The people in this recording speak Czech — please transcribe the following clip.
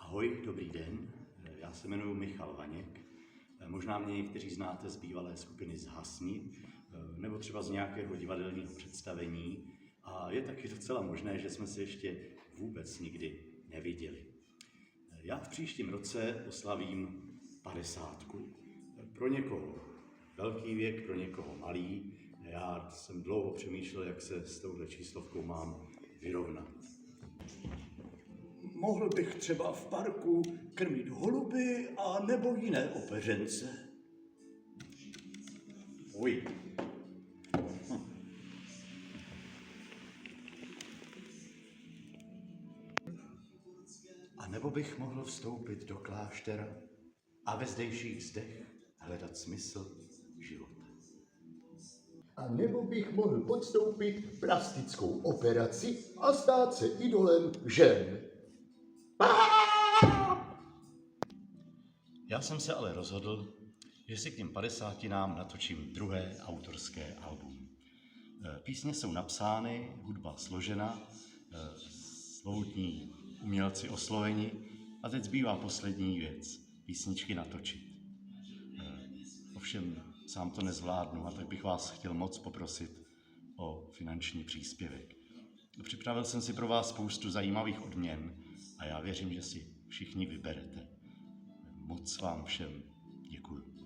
Ahoj, dobrý den, já se jmenuji Michal Vaněk. Možná mě někteří znáte z bývalé skupiny Zhasni, nebo třeba z nějakého divadelního představení. A je taky docela možné, že jsme se ještě vůbec nikdy neviděli. Já v příštím roce oslavím 50. Pro někoho velký věk, pro někoho malý. Já jsem dlouho přemýšlel, jak se s touhle číslovkou mám vyrovnat. Mohl bych třeba v parku krmit holuby a nebo jiné opeřence. Uj. A nebo bych mohl vstoupit do kláštera a ve zdejších zdech hledat smysl života. A nebo bych mohl podstoupit plastickou operaci a stát se idolem žen. Já jsem se ale rozhodl, že si k těm 50 natočím druhé autorské album. Písně jsou napsány, hudba složena, slovutní umělci osloveni a teď zbývá poslední věc, písničky natočit. Ovšem sám to nezvládnu a tak bych vás chtěl moc poprosit o finanční příspěvek. Připravil jsem si pro vás spoustu zajímavých odměn a já věřím, že si všichni vyberete. Moc vám všem děkuju.